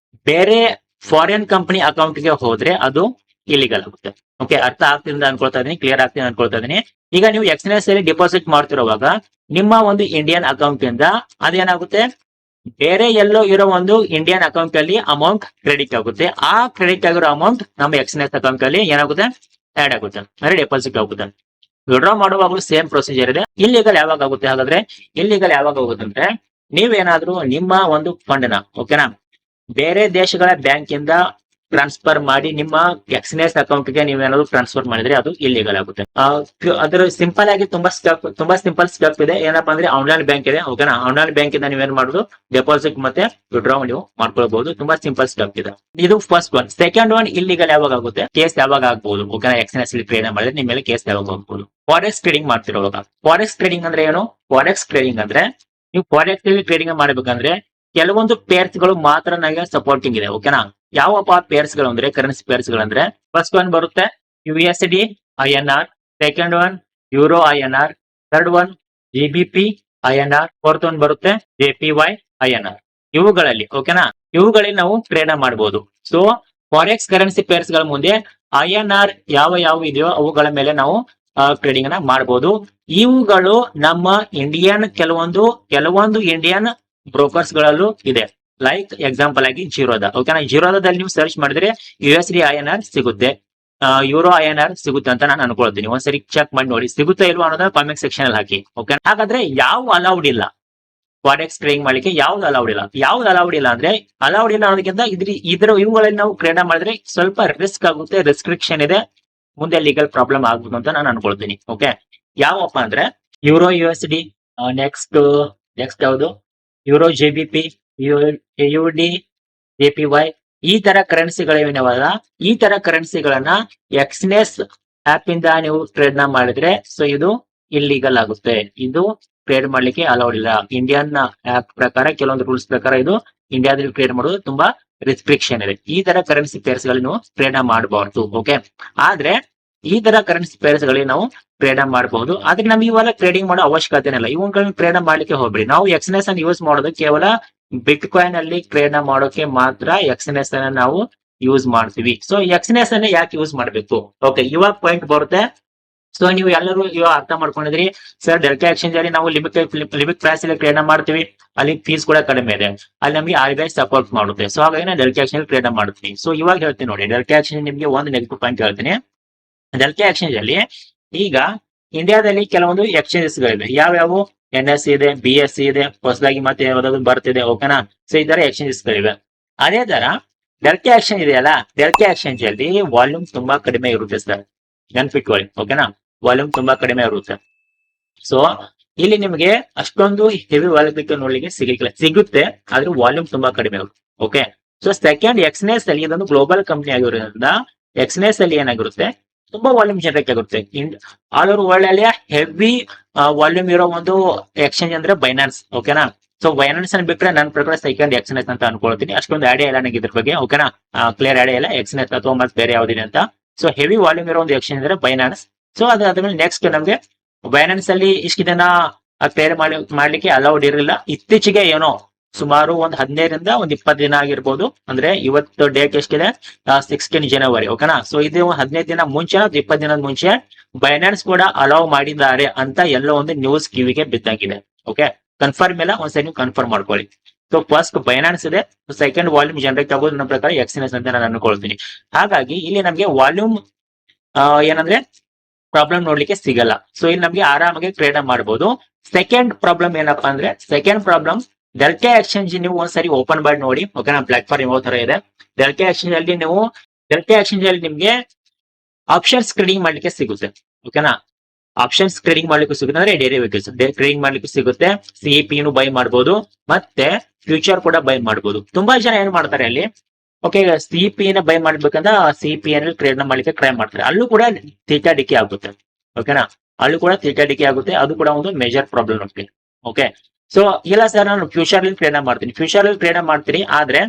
ಬೇರೆ ಫಾರಿನ್ ಕಂಪನಿ ಅಕೌಂಟ್ ಗೆ ಹೋದ್ರೆ ಅದು ಇಲ್ಲಿಗಲ್ ಆಗುತ್ತೆ. ಓಕೆ, ಅರ್ಥ ಆಗ್ತಿದೆ ಅನ್ಕೊಳ್ತಾ ಇದೀನಿ, ಕ್ಲಿಯರ್ ಆಗ್ತಿದೆ ಅನ್ಕೊಳ್ತಾ ಇದೀನಿ. ಈಗ ನೀವು ಎಕ್ಸ್ಎನ್ಎಸ್ ಅಲ್ಲಿ ಡಿಪಾಸಿಟ್ ಮಾಡ್ತಿರುವಾಗ ನಿಮ್ಮ ಒಂದು ಇಂಡಿಯನ್ ಅಕೌಂಟ್ ಇಂದ ಅದೇನಾಗುತ್ತೆ, ಬೇರೆ ಎಲ್ಲೋ ಇರೋ ಒಂದು ಇಂಡಿಯನ್ ಅಕೌಂಟ್ ಅಲ್ಲಿ ಅಮೌಂಟ್ ಕ್ರೆಡಿಟ್ ಆಗುತ್ತೆ. ಆ ಕ್ರೆಡಿಟ್ ಆಗಿರೋ ಅಮೌಂಟ್ ನಮ್ಮ ಎಕ್ಸ್ಎನ್ಎಸ್ ಅಕೌಂಟ್ ಅಲ್ಲಿ ಏನಾಗುತ್ತೆ, ಆಡ್ ಆಗುತ್ತೆ, ಅಂದ್ರೆ ಡೆಪಾಸಿಟ್ ಆಗುತ್ತೆ. ವಿಡ್ರಾ ಮಾಡುವಾಗಲೂ ಸೇಮ್ ಪ್ರೊಸೀಜರ್ ಇದೆ. ಇಲ್ಲಿಗಲ್ ಯಾವಾಗ ಆಗುತ್ತೆ ಹಾಗಾದ್ರೆ? ಇಲ್ಲಿಗಲ್ ಯಾವಾಗ ಆಗುತ್ತೆ ಅಂದ್ರೆ ನೀವೇನಾದ್ರೂ ನಿಮ್ಮ ಒಂದು ಫಂಡ್ ನ ಓಕೆನಾ ಬೇರೆ ದೇಶಗಳ ಬ್ಯಾಂಕ್ ಇಂದ ಟ್ರಾನ್ಸ್ಫರ್ ಮಾಡಿ ನಿಮ್ಮ ಎಕ್ಸ್ಎನ್ಎಸ್ ಅಕೌಂಟ್ ಗೆ ನೀವೇನಾದ್ರು ಟ್ರಾನ್ಸ್ಫರ್ ಮಾಡಿದ್ರೆ ಅದು ಇಲ್ಲಿಗಲ್ ಆಗುತ್ತೆ. ಅದ್ರ ಸಿಂಪಲ್ ಆಗಿ ತುಂಬಾ ಸಿಂಪಲ್ ಸ್ಟೆಪ್ ಇದೆ. ಏನಪ್ಪಾ ಅಂದ್ರೆ ಆನ್ಲೈನ್ ಬ್ಯಾಂಕ್ ಇದೆ ಓಕೆನಾ, ಆನ್ಲೈನ್ ಬ್ಯಾಂಕ್ ಇಂದ ನೀವೇನ್ ಮಾಡುದು ಡೆಪಾಸಿಟ್ ಮತ್ತೆ ವಿಡ್ರಾ ನೀವು ಮಾಡ್ಕೊಳ್ಬಹುದು. ತುಂಬಾ ಸಿಂಪಲ್ ಸ್ಟೆಪ್ ಇದೆ. ಇದು first one. Second one, illegal ಯಾವಾಗ ಆಗುತ್ತೆ, ಕೇಸ್ ಯಾವಾಗ ಆಗ್ಬಹುದು ಓಕೆನಾ, ಎಕ್ಸ್ಎನ್ಎಸ್ ಅಲ್ಲಿ ಟ್ರೇಡ್ ಮಾಡಿದ್ರೆ ನಿಮ್ಮ ಮೇಲೆ ಕೇಸ್ ಯಾವಾಗ ಆಗ್ಬಹುದು. ಫಾರೆಕ್ಸ್ ಟ್ರೇಡಿಂಗ್ ಮಾಡ್ತಿರೋವಾಗ, ಫಾರೆಕ್ಸ್ ಟ್ರೇಡಿಂಗ್ ಅಂದ್ರೆ ಏನು? ಫಾರೆಕ್ಸ್ ಟ್ರೇಡಿಂಗ್ ಅಂದ್ರೆ ನೀವು ಫಾರೆಕ್ಸ್ ಟ್ರೇಡಿಂಗ್ ಮಾಡ್ಬೇಕಂದ್ರೆ ಕೆಲವೊಂದು ಪೇರ್ಸ್ ಗಳು ಮಾತ್ರ ನನಗೆ ಸಪೋರ್ಟಿಂಗ್ ಇದೆ ಓಕೆನಾ. ಯಾವಪ್ಪ ಪೇರ್ಸ್ ಗಳು ಅಂದ್ರೆ ಕರೆನ್ಸಿ ಪೇರ್ಸ್ ಗಳು ಅಂದ್ರೆ ಫಸ್ಟ್ ಒನ್ ಬರುತ್ತೆ USD INR, second one euro INR, third one GBP INR, fourth one ಬರುತ್ತೆ JPY INR. ಇವುಗಳಲ್ಲಿ ಓಕೆನಾ, ಇವುಗಳಲ್ಲಿ ನಾವು ಟ್ರೇಡ್ ಮಾಡಬಹುದು. ಸೊ ಫಾರೆಕ್ಸ್ ಕರೆನ್ಸಿ ಪೇರ್ಸ್ ಗಳ ಮುಂದೆ INR ಯಾವ ಇದೆಯೋ ಅವುಗಳ ಮೇಲೆ ನಾವು ಟ್ರೇಡಿಂಗ್ ನ ಮಾಡಬಹುದು. ಇವುಗಳು ನಮ್ಮ ಇಂಡಿಯನ್ ಕೆಲವೊಂದು ಇಂಡಿಯನ್ ಬ್ರೋಕರ್ಸ್ ಗಳಲ್ಲೂ ಇದೆ. ಲೈಕ್ ಎಕ್ಸಾಂಪಲ್ ಆಗಿ ಜೀರೋದಾ ಓಕೆನಾ, ಜೀರೋದಾದಲ್ಲಿ ನೀವು ಸರ್ಚ್ ಮಾಡಿದ್ರೆ USD INR ಸಿಗುತ್ತೆ, ಯೂರೋ INR ಸಿಗುತ್ತೆ ಅಂತ ನಾನು ಅನ್ಕೊಳ್ತೀನಿ. ಒಂದ್ಸರಿ ಚೆಕ್ ಮಾಡಿ ನೋಡಿ, ಸಿಗುತ್ತೆ ಇಲ್ವಾ ಅನ್ನೋದನ್ನ ಕಾಮೆಂಟ್ ಸೆಕ್ಷನ್ ಅಲ್ಲಿ ಹಾಕಿ ಓಕೆ. ಹಾಗಾದ್ರೆ ಯಾವ ಅಲೌಡ್ ಇಲ್ಲ ಫಾರೆಕ್ಸ್ ಟ್ರೇಡಿಂಗ್ ಮಾಡ್ಲಿಕ್ಕೆ? ಯಾವ್ದು ಅಲೌಡ್ ಇಲ್ಲ ಅಂದ್ರೆ ಅಲೌಡ್ ಇಲ್ಲ ಅನ್ನೋದಕ್ಕಿಂತ ಇವುಗಳಲ್ಲಿ ನಾವು ಟ್ರೇಡ್ ಮಾಡಿದ್ರೆ ಸ್ವಲ್ಪ ರಿಸ್ಕ್ ಆಗುತ್ತೆ, ರೆಸ್ಟ್ರಿಕ್ಷನ್ ಇದೆ, ಮುಂದೆ ಲೀಗಲ್ ಪ್ರಾಬ್ಲಮ್ ಆಗ್ಬೋದು ಅಂತ ನಾನು ಅನ್ಕೊಳ್ತೀನಿ ಓಕೆ. ಯಾವಪ್ಪ ಅಂದ್ರೆ ಯೂರೋ USD, ನೆಕ್ಸ್ಟ್ ಯಾವುದು ಯೂರೋ GBP, AUD, JPY, ಈ ತರ ಕರೆನ್ಸಿಗಳೇನವಲ್ಲ, ಈ ತರ ಕರೆನ್ಸಿಗಳನ್ನ ಎಕ್ಸ್ಎನ್ಎಸ್ ಆಪ್ ಇಂದ ನೀವು ಟ್ರೇಡ್ ನ ಮಾಡಿದ್ರೆ ಸೊ ಇದು ಇಲ್ಲಿಗಲ್ ಆಗುತ್ತೆ. ಇದು ಟ್ರೇಡ್ ಮಾಡ್ಲಿಕ್ಕೆ ಅಲೌಡ್ ಇಲ್ಲ. ಇಂಡಿಯನ್ ಆಪ್ ಪ್ರಕಾರ ಕೆಲವೊಂದು ರೂಲ್ಸ್ ಪ್ರಕಾರ ಇದು ಇಂಡಿಯಾದಲ್ಲಿ ಟ್ರೇಡ್ ಮಾಡೋದು ತುಂಬಾ ರೆಸ್ಟ್ರಿಕ್ಷನ್ ಇದೆ. ಈ ತರ ಕರೆನ್ಸಿ ಪೇರ್ಸ್ ಗಳು ನೀವು ಟ್ರೇಡ್ ಮಾಡಬಾರ್ದು ಓಕೆ. ಆದ್ರೆ ಈ ತರ ಕರೆನ್ಸಿ ಪೇರ್ಸ್ ಗಳಿಗೆ ನಾವು ಟ್ರೇಡ್ ಮಾಡಬಹುದು. ಆದ್ರೆ ನಮ್ಗೆ ಇವೆಲ್ಲ ಟ್ರೇಡಿಂಗ್ ಮಾಡೋ ಅವಶ್ಯಕತೆ ಇಲ್ಲ. ಇವುಗಳನ್ನ ಟ್ರೇಡ್ ಮಾಡ್ಲಿಕ್ಕೆ ಹೋಗ್ಬೇಡಿ. ನಾವು ಎಕ್ಸ್ಎನ್ಎಸ್ ಅನ್ನು ಯೂಸ್ ಮಾಡೋದು ಕೇವಲ ಬಿಟ್ ಕಾಯಿನ್ ಅಲ್ಲಿ ಟ್ರೇಡ್ ಮಾಡೋಕೆ ಮಾತ್ರ ಎಕ್ಸ್ಎನ್ಎಸ್ ಅನ್ನ ನಾವು ಯೂಸ್ ಮಾಡ್ತೀವಿ. ಸೊ ಎಕ್ಸ್ಎನ್ಎಸ್ ಅನ್ನ ಯಾಕೆ ಯೂಸ್ ಮಾಡ್ಬೇಕು ಓಕೆ, ಇವಾಗ ಪಾಯಿಂಟ್ ಬರುತ್ತೆ. ಸೊ ನೀವು ಎಲ್ಲರೂ ಇವಾಗ ಅರ್ಥ ಮಾಡ್ಕೊಂಡಿದ್ರಿ ಸರ್, ಡೆಲ್ಟಾ ಎಕ್ಸ್ಚೇಂಜ್ ಅಲ್ಲಿ ನಾವು ಲಿಮಿಟ್ ಪ್ರೈಸ್ ಅಲ್ಲಿ ಟ್ರೇಡ್ ಮಾಡ್ತೀವಿ, ಅಲ್ಲಿ ಫೀಸ್ ಕೂಡ ಕಡಿಮೆ ಇದೆ, ಅಲ್ಲಿ ನಮಗೆ RBI ಸಪೋರ್ಟ್ ಮಾಡುತ್ತೆ. ಸೊ ಹಾಗಾಗಿ ನಾನು ಡೆಲ್ಟಾ ಎಕ್ಸ್ಚೇಂಜ್ ಟ್ರೇಡ್ ಮಾಡ್ತೀನಿ. ಸೊ ಇವಾಗ ಹೇಳ್ತೀನಿ ನೋಡಿ, ಡೆಲ್ಟಾ ಎಕ್ಸ್ಚೇಂಜ್ ನಿಮಗೆ ಒಂದು ನೆಗೆಟಿವ್ ಪಾಯಿಂಟ್ ಹೇಳ್ತೀನಿ. ಡೆಲ್ಟಾ ಎಕ್ಸ್ಚೇಂಜ್ ಅಲ್ಲಿ ಈಗ ಇಂಡಿಯಾದಲ್ಲಿ ಕೆಲವೊಂದು ಎಕ್ಸ್ಚೇಂಜಸ್ ಗಳಿವೆ. ಯಾವ್ಯಾವು? NSE ಇದೆ, BSE ಇದೆ, ಹೊಸದಾಗಿ ಮತ್ತೆ ಯಾವ್ದಾದ್ರು ಬರ್ತಿದೆ ಓಕೆನಾ. ಸೊ ಈ ತರ ಎಕ್ಸ್ಚೇಂಜಸ್ ಗಳಿವೆ. ಅದೇ ತರ ಡೆಲ್ಟಾ ಎಕ್ಸ್ಚೇಂಜ್ ಇದೆಯಲ್ಲ, ಡೆಲ್ಟಾ ಎಕ್ಸ್ಚೇಂಜ್ ಅಲ್ಲಿ ವಾಲ್ಯೂಮ್ ತುಂಬಾ ಕಡಿಮೆ ಇರುತ್ತೆ ಸರ್, ನೆನ್ಪಿಟ್ಕೊಳ್ಳಿ ಓಕೆನಾ, ವಾಲ್ಯೂಮ್ ತುಂಬಾ ಕಡಿಮೆ ಇರುತ್ತೆ. ಸೊ ಇಲ್ಲಿ ನಿಮಗೆ ಅಷ್ಟೊಂದು ಹೆವಿ ವಾಲ್ಯೂಮ್ ನೋಡ್ಲಿಕ್ಕೆ ಸಿಗುತ್ತೆ, ಆದ್ರೆ ವಾಲ್ಯೂಮ್ ತುಂಬಾ ಕಡಿಮೆ ಇರುತ್ತೆ ಓಕೆ. ಸೊ ಸೆಕೆಂಡ್, ಎಕ್ಸ್ಎನ್ಎಸ್ ಅಲ್ಲಿ ಇದೊಂದು ಗ್ಲೋಬಲ್ ಕಂಪನಿ ಆಗಿರೋದ್ರಿಂದ ಎಕ್ಸ್ಎನ್ಎಸ್ ಅಲ್ಲಿ ಏನಾಗಿರುತ್ತೆ, ತುಂಬಾ ವಾಲ್ಯೂಮ್ ಜನರೇಟ್ ಆಗುತ್ತೆ. ಆಲ್ ಓವರ್ ವರ್ಲ್ಡ್ ಅಲ್ಲಿ ಹೆವಿ ವಾಲ್ಯೂಮ್ ಇರೋ ಒಂದು ಎಕ್ಸ್ಚೇಂಜ್ ಅಂದ್ರೆ ಬೈನಾನ್ಸ್ ಓಕೆನಾ. ಸೊ ಬೈನಾನ್ಸ್ ಅನ್ನು ಬಿಟ್ರೆ ನನ್ನ ಪ್ರಕಾರ ಸೆಕೆಂಡ್ ಎಕ್ಸ್ಎನ್ಎಸ್ ಅಂತ ಅನ್ಕೊಳ್ತೀನಿ. ಅಷ್ಟೊಂದು ಐಡಿಯಾ ಇಲ್ಲ ನನಗೆ ಇದ್ರ ಬಗ್ಗೆ ಓಕೆನಾ, ಕ್ಲಿಯರ್ ಐಡಿಯಾ ಇಲ್ಲ ಎಕ್ಸ್ಎನ್ಎಸ್ ಅಥವಾ ಮತ್ತೆ ಬೇರೆ ಯಾವ್ದಿದೆ ಅಂತ. ಸೊ ಹೆವಿ ವಾಲ್ಯೂಮ್ ಇರೋ ಒಂದು ಎಕ್ಸ್ಚೇಂಜ್ ಅಂದ್ರೆ ಬೈನಾನ್ಸ್. ಸೊ ಅದಾದ್ಮೇಲೆ ನೆಕ್ಸ್ಟ್ ನಮ್ಗೆ ಬೈನಾನ್ಸ್ ಅಲ್ಲಿ ಇಷ್ಟು ದಿನ ಟ್ರೇಡ್ ಮಾಡ್ಲಿಕ್ಕೆ ಅಲೌಡ್ ಇರಲಿಲ್ಲ. ಇತ್ತೀಚೆಗೆ ಏನೋ ಸುಮಾರು ಒಂದು 15ರಿಂದ ಒಂದು 20 ದಿನ ಆಗಿರ್ಬೋದು. ಅಂದ್ರೆ ಇವತ್ತು ಡೇಟ್ ಎಷ್ಟಿದೆ, 16 ಜನವರಿ ಓಕೆನಾ. ಸೊ ಇದು 15 ದಿನ ಮುಂಚೆ 20 ದಿನದ ಮುಂಚೆ ಬೈನಾನ್ಸ್ ಕೂಡ ಅಲೌ ಮಾಡಿದ್ದಾರೆ ಅಂತ ಎಲ್ಲೋ ಒಂದು ನ್ಯೂಸ್ ಕಿವಿಗೆ ಬಿದ್ದಾಗಿದೆ ಓಕೆ. ಕನ್ಫರ್ಮ್ ಇಲ್ಲ, ಒಂದ್ಸರಿ ನೀವು ಕನ್ಫರ್ಮ್ ಮಾಡ್ಕೊಳ್ಳಿ. ಸೊ ಫಸ್ಟ್ ಬೈನಾನ್ಸ್ ಇದೆ, ಸೆಕೆಂಡ್ ವಾಲ್ಯೂಮ್ ಜನರೇಟ್ ಆಗೋದು ನನ್ನ ಪ್ರಕಾರ ಎಕ್ಸ್ಎನ್ಎಸ್ ಅಂತ ನಾನು ಅನ್ಕೊಳ್ತೀನಿ. ಹಾಗಾಗಿ ಇಲ್ಲಿ ನಮ್ಗೆ ವಾಲ್ಯೂಮ್ ಏನಂದ್ರೆ ಪ್ರಾಬ್ಲಮ್ ನೋಡ್ಲಿಕ್ಕೆ ಸಿಗಲ್ಲ. ಸೊ ಇಲ್ಲಿ ನಮ್ಗೆ ಆರಾಮಾಗಿ ಟ್ರೇಡ್ ಮಾಡಬಹುದು. ಸೆಕೆಂಡ್ ಪ್ರಾಬ್ಲಮ್ ಏನಪ್ಪಾ ಅಂದ್ರೆ, ಸೆಕೆಂಡ್ ಪ್ರಾಬ್ಲಮ್ ಡೆಲ್ಟಾ ಎಕ್ಸ್ಚೇಂಜ್ ನೀವು ಒಂದ್ಸರಿ ಓಪನ್ ಮಾಡಿ ನೋಡಿ ಓಕೆನಾ. ಪ್ಲಾಟ್ಫಾರ್ಮ್ ಯಾವ ತರ ಇದೆ, ಡೆಲ್ಟಾ ಎಕ್ಸ್ಚೇಂಜ್ ಅಲ್ಲಿ ನಿಮ್ಗೆ ಆಪ್ಷನ್ಸ್ ಟ್ರೇಡಿಂಗ್ ಮಾಡ್ಲಿಕ್ಕೆ ಸಿಗುತ್ತೆ ಓಕೆನಾ. ಆಪ್ಷನ್ಸ್ ಟ್ರೇಡಿಂಗ್ ಮಾಡ್ಲಿಕ್ಕೆ ಸಿಗುತ್ತೆ ಅಂದ್ರೆ ಡೆರಿವೇಟಿವ್ಸ್ ಟ್ರೇಡಿಂಗ್ ಮಾಡ್ಲಿಕ್ಕೆ ಸಿಗುತ್ತೆ. CEP ಬೈ ಮಾಡಬಹುದು, ಮತ್ತೆ ಫ್ಯೂಚರ್ ಕೂಡ ಬೈ ಮಾಡಬಹುದು. ತುಂಬಾ ಜನ ಏನ್ ಮಾಡ್ತಾರೆ ಅಲ್ಲಿ ಓಕೆ, CEP ಬೈ ಮಾಡ್ಬೇಕಂದ್ರೆ CEP ಟ್ರೇಡ್ ನ ಮಾಡ್ಲಿಕ್ಕೆ ಟ್ರೈ ಮಾಡ್ತಾರೆ. ಅಲ್ಲೂ ಕೂಡ ಥೀಟಾ ಡಿಕೆ ಆಗುತ್ತೆ ಓಕೆನಾ, ಅದು ಕೂಡ ಒಂದು ಮೇಜರ್ ಪ್ರಾಬ್ಲಮ್ ನಮಗೆ ಓಕೆ. ಸೊ ಇಲ್ಲ ಸರ್ ನಾನು ಫ್ಯೂಚರ್ ಅಲ್ಲಿ ಟ್ರೇಡ್ ಮಾಡ್ತೀನಿ, ಮಾಡ್ತೀನಿ, ಆದ್ರೆ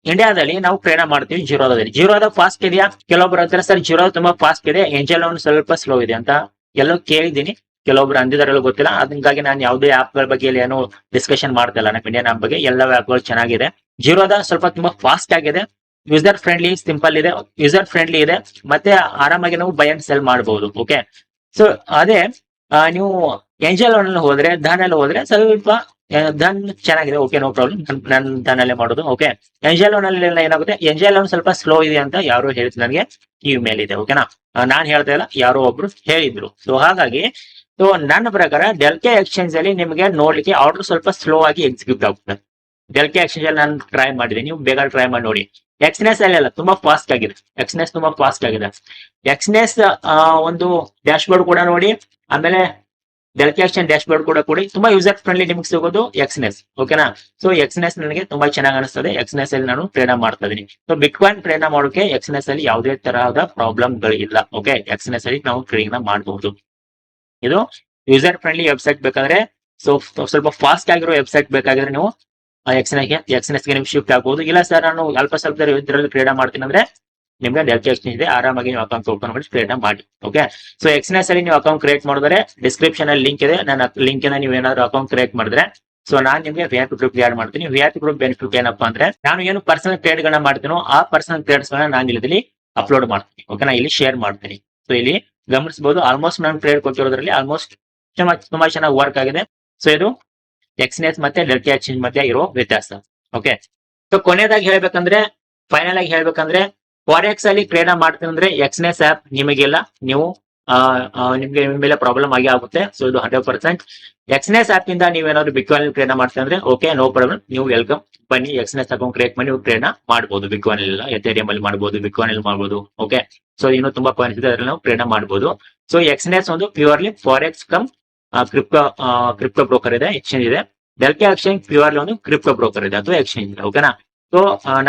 ಇಂಡಿಯಾದಲ್ಲಿ ನಾವು ಟ್ರೇಡ್ ಮಾಡ್ತೀವಿ ಜೀರೋದಲ್ಲಿ. ಜೀರೋದ ಫಾಸ್ಟ್ ಇದೆಯಾ? ಕೆಲವೊಬ್ರು ಹೇಳ್ತಾರೆ ಸರ್ ಜೀರೋ ತುಂಬಾ ಫಾಸ್ಟ್ ಇದೆ, ಏಂಜಲ್ ಒಂದು ಸ್ವಲ್ಪ ಸ್ಲೋ ಇದೆ ಅಂತ. ಎಲ್ಲೋ ಕೇಳಿದ್ದೀನಿ, ಕೆಲವೊಬ್ರು ಅಂದಿದಾರಲ್ಲ ಗೊತ್ತಿಲ್ಲ. ಹಂಗಾಗಿ ನಾನು ಯಾವುದೇ ಆಪ್ ಗಳ ಬಗ್ಗೆ ಏನು ಡಿಸ್ಕಷನ್ ಮಾಡ್ತಾ ಇಲ್ಲ. ನಮ್ಮ ಇಂಡಿಯನ್ ಆಪ್ ಬಗ್ಗೆ ಎಲ್ಲ ಆಪ್ ಗಳು ಚೆನ್ನಾಗಿದೆ. ಜೀರೋದ ಸ್ವಲ್ಪ ತುಂಬಾ ಫಾಸ್ಟ್ ಆಗಿದೆ, ಯೂಸರ್ ಫ್ರೆಂಡ್ಲಿ, ಸಿಂಪಲ್ ಇದೆ, ಯೂಸರ್ ಫ್ರೆಂಡ್ಲಿ ಇದೆ, ಮತ್ತೆ ಆರಾಮಾಗಿ ನಾವು ಬೈ ಅಂಡ್ ಸೆಲ್ ಮಾಡಬಹುದು. ಓಕೆ, ಸೊ ಅದೇ ನೀವು ಏಂಜಲ್ ಲೋನ್ ಅಲ್ಲಿ ಹೋದ್ರೆ, ಧನ್ ಅಲ್ಲಿ ಹೋದ್ರೆ ಸ್ವಲ್ಪ ಧನ್ ಚೆನ್ನಾಗಿದೆ. ಓಕೆ, ನೋ ಪ್ರಾಬ್ಲಮ್, ನಾನು ಧನ್ ಅಲ್ಲೇ ಮಾಡೋದು. ಓಕೆ, ಏಂಜಲ್ ಲೋನ್ ಅಲ್ಲಿ ಏನಾಗುತ್ತೆ, ಏಂಜಲ್ ಲೋನ್ ಸ್ವಲ್ಪ ಸ್ಲೋ ಇದೆ ಅಂತ ಯಾರು ಹೇಳಿದ್ರು ನನಗೆ, ಇಮೇಲ್ ಇದೆ. ಓಕೆನಾ, ನಾನ್ ಹೇಳ್ತಾ ಇಲ್ಲ, ಯಾರೋ ಒಬ್ರು ಹೇಳಿದ್ರು. ಸೊ ಹಾಗಾಗಿ ಸೊ ನನ್ನ ಪ್ರಕಾರ ಡೆಲ್ಕೆ ಎಕ್ಸ್ಚೇಂಜ್ ಅಲ್ಲಿ ನಿಮಗೆ ನೋಡ್ಲಿಕ್ಕೆ ಆರ್ಡರ್ ಸ್ವಲ್ಪ ಸ್ಲೋ ಆಗಿ ಎಕ್ಸಿಕ್ಯೂಟ್ ಆಗುತ್ತೆ. ಡೆಲ್ಕೆ ಎಕ್ಸ್ಚೇಂಜ್ ಅಲ್ಲಿ ನಾನು ಟ್ರೈ ಮಾಡಿದ್ದೀನಿ, ನೀವು ಬೇಗ ಟ್ರೈ ಮಾಡಿ ನೋಡಿ. ಎಕ್ಸ್ನೆಸ್ ಅಲ್ಲಿ ಅಲ್ಲ, ತುಂಬಾ ಫಾಸ್ಟ್ ಆಗಿದೆ. ಎಕ್ಸ್ನೆಸ್ ತುಂಬಾ ಫಾಸ್ಟ್ ಆಗಿದೆ. ಎಕ್ಸ್ನೆಸ್ ಒಂದು ಡ್ಯಾಶ್ ಬೋರ್ಡ್ ಕೂಡ ನೋಡಿ, ಆಮೇಲೆ ಡೆಲ್ಕೆ ಎಕ್ಸ್ಚೇಂಜ್ ಡ್ಯಾಶ್ ಬೋರ್ಡ್ ಕೂಡ ಕೊಡಿ. ತುಂಬಾ ಯೂಸರ್ ಫ್ರೆಂಡ್ಲಿ ನಿಮ್ಗೆ ಸಿಗೋದು ಎಕ್ಸ್ನೆಸ್. ಓಕೆನಾ, ಸೊ ಎಕ್ಸ್ನೆಸ್ ನನಗೆ ತುಂಬಾ ಚೆನ್ನಾಗಿ ಅನಿಸ್ತದೆ. ಎಕ್ಸ್ನೆಸ್ ಅಲ್ಲಿ ನಾನು ಟ್ರೇಡ್ ಮಾಡ್ತಾ ಇದೀನಿ. ಸೊ ಬಿಟ್ ಕಾಯಿನ್ ಟ್ರೇಡ್ ಮಾಡೋಕೆ ಎಕ್ಸ್ನೆಸ್ ಅಲ್ಲಿ ಯಾವುದೇ ತರಹದ ಪ್ರಾಬ್ಲಮ್ ಗಳಿಲ್ಲ. ಓಕೆ, ಎಕ್ಸ್ನೆಸ್ ಅಲ್ಲಿ ನಾವು ಟ್ರೇಡಿಂಗ್ ಮಾಡಬಹುದು. ಇದು ಯೂಸರ್ ಫ್ರೆಂಡ್ಲಿ ವೆಬ್ಸೈಟ್ ಬೇಕಾದ್ರೆ, ಸೊ ಸ್ವಲ್ಪ ಫಾಸ್ಟ್ ಆಗಿರೋ ವೆಬ್ಸೈಟ್ ಬೇಕಾದ್ರೆ ನೀವು ಎಕ್ಸ್ನೆಸ್ ಗೆ ನೀವು ಶಿಫ್ಟ್ ಆಗಬಹುದು. ಇಲ್ಲ ಸರ್, ನಾನು ಅಲ್ಪ ಸ್ವಲ್ಪ ಇದರಲ್ಲಿ ಟ್ರೇಡ್ ಮಾಡ್ತೀನಿ ಅಂದ್ರೆ ನಿಮ್ಗೆ ಡೆಲ್ಕೆ ಎಕ್ಸ್ಚೇಂಜ್ ಇದೆ, ಆರಾಮಾಗಿ ನೀವು ಅಕೌಂಟ್ ಓಪನ್ ಮಾಡಿ ಟ್ರೇಡ್ ಮಾಡಿ. ಓಕೆ, ಸೊ ಎಕ್ಸ್ನೆಸ್ ಅಲ್ಲಿ ನೀವು ಅಕೌಂಟ್ ಕ್ರಿಯೇಟ್ ಮಾಡಿದ್ರೆ ಡಿಸ್ಕ್ರಿಪ್ಷನ್ ಅಲ್ಲಿ ಲಿಂಕ್ ಇದೆ. ನನ್ನ ಲಿಂಕ್ ಇಂದ ನೀವು ಏನಾದ್ರು ಅಕೌಂಟ್ ಕ್ರಿಯೇಟ್ ಮಾಡಿದ್ರೆ, ಸೊ ನಾನು ನಿಮಗೆ VIP ಗ್ರೂಪ್ ಆಡ್ ಮಾಡ್ತೀನಿ. VIP ಗ್ರೂಪ್ ಬೆನಿಫಿಟ್ ಏನಪ್ಪಾ ಅಂದ್ರೆ, ನಾನು ಏನು ಪರ್ಸನಲ್ ಟ್ರೇಡ್ ಗಳನ್ನ ಮಾಡ್ತೀನೋ ಆ ಪರ್ಸನಲ್ ಟ್ರೇಡ್ಸ್ ಗಳನ್ನ ನಾನು ಇಲ್ಲಿ ಅಪ್ಲೋಡ್ ಮಾಡ್ತೀನಿ. ಓಕೆನಾ, ಇಲ್ಲಿ ಶೇರ್ ಮಾಡ್ತೀನಿ. ಸೊ ಇಲ್ಲಿ ಗಮನಿಸಬಹುದು, ಆಲ್ಮೋಸ್ಟ್ ನಾನು ಟ್ರೇಡ್ ಕೊಟ್ಟಿರೋದ್ರಲ್ಲಿ ಆಲ್ಮೋಸ್ಟ್ ತುಂಬಾ ಚೆನ್ನಾಗಿ ವರ್ಕ್ ಆಗಿದೆ. ಸೊ ಇದು ಎಕ್ಸ್ನೆಸ್ ಮತ್ತೆ ಡೆಲ್ಕೆ ಎಕ್ಸ್ಚೇಂಜ್ ಮಧ್ಯೆ ಇರೋ ವ್ಯತ್ಯಾಸ. ಓಕೆ, ಸೊ ಕೊನೆಯದಾಗಿ ಹೇಳ್ಬೇಕಂದ್ರೆ, ಫೈನಲ್ ಆಗಿ ಹೇಳ್ಬೇಕಂದ್ರೆ, ಫಾರೆಕ್ಸ್ ಅಲ್ಲಿ ಟ್ರೇಡ್ ಮಾಡ್ತೀನಿ ಅಂದ್ರೆ ಎಕ್ಸ್ನೆಸ್ ಆಪ್ ನಿಮಗೆಲ್ಲ ನೀವು ನಿಮ್ಗೆ ಮೇಲೆ ಪ್ರಾಬ್ಲಮ್ ಆಗಿ ಆಗುತ್ತೆ. ಸೊ ಇದು 100%. ಎಕ್ಸ್ನೆಸ್ ಆಪ್ ಇಂದ ನೀವೇನಾದ್ರು ಬಿಟ್ಕಾಯಿನ್ ಟ್ರೇಡ್ ಮಾಡ್ತೀವಿ ಅಂದ್ರೆ ಓಕೆ, ನೋ ಪ್ರಾಬ್ಲಮ್, ನೀವು ವೆಲ್ಕಮ್, ಬನ್ನಿ. ಎಕ್ಸ್ನೆಸ್ ಅಕೌಂಟ್ ಕ್ರಿಯೇಟ್ ಮಾಡಿ ನೀವು ಟ್ರೇಡ್ ಮಾಡಬಹುದು. ಬಿಟ್ಕಾಯಿನ್ ಎಲ್ಲ ಎಥೇರಿಯಂ ಅಲ್ಲಿ ಮಾಡಬಹುದು, ಬಿಟ್ಕಾಯಿನ್ ಅಲ್ಲಿ ಮಾಡಬಹುದು. ಓಕೆ, ಸೊ ಇನ್ನು ತುಂಬಾ ಕಾಯಿನ್ಸ್ ಇದೆ, ಅದರಲ್ಲಿ ನಾವು ಟ್ರೇಡ್ ಮಾಡಬಹುದು. ಸೊ ಎಕ್ಸ್ನೆಸ್ ಒಂದು purely forex come crypto broker ಇದೆ, ಎಕ್ಸ್ಚೇಂಜ್ ಇದೆ. ಡೆಲ್ಕೆ ಎಕ್ಸ್ಚೇಂಜ್ ಪ್ಯೂರ್ಲಿ ಒಂದು ಕ್ರಿಪ್ಟೋ ಬ್ರೋಕರ್ ಇದೆ ಅಥವಾ ಎಕ್ಸ್ಚೇಂಜ್ ಇದೆ. ಓಕೆನಾ, ಸೊ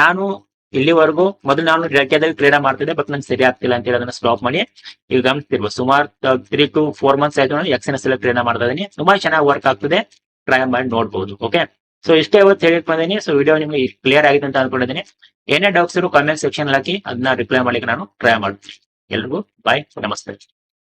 ನಾನು ಇಲ್ಲಿವರೆಗೂ ಮೊದಲು ನಾನು ಡೆಲ್ಕೆದಲ್ಲಿ ಟ್ರೇಡ್ ಮಾಡ್ತಿದ್ದೆ, ಬಟ್ ನಂಗೆ ಸರಿ ಆಗ್ತಿಲ್ಲ ಅಂತ ಹೇಳಿ ಅದನ್ನ ಸ್ಟಾಪ್ ಮಾಡಿ ಈಗ ಗಮನಿಸ್ತಿರ್ಬೋದು ಸುಮಾರು 3 to 4 months ಆಯ್ತು ನಾನು ಎಕ್ಸ್ಎನ್ಎಸ್ ಅಲ್ಲಿ ಟ್ರೇಡ್ ಮಾಡ್ತಾ ಇದೀನಿ. ತುಂಬಾ ಚೆನ್ನಾಗಿ ವರ್ಕ್ ಆಗ್ತಿದೆ, ಟ್ರೈ ಮಾಡಿ ನೋಡ್ಬೋದು. ಓಕೆ, ಸೊ ಇಷ್ಟೇ ಇವತ್ತು ಹೇಳಿ ಬಂದಿನಿ. ಸೊ ವಿಡಿಯೋ ನಿಮ್ಗೆ ಕ್ಲಿಯರ್ ಆಗಿದೆ ಅಂತ ಅನ್ಕೊಂಡಿದ್ದೀನಿ. ಏನೇ ಡೌಟ್ಸ್ ಇರೋ ಕಾಮೆಂಟ್ ಸೆಕ್ಷನ್ ಹಾಕಿ, ಅದನ್ನ ರಿಪ್ಲೈ ಮಾಡ್ಲಿಕ್ಕೆ ನಾನು ಟ್ರೈ ಮಾಡ್ತೀನಿ. ಎಲ್ರಿಗೂ ಬಾಯ್, ನಮಸ್ತೆ.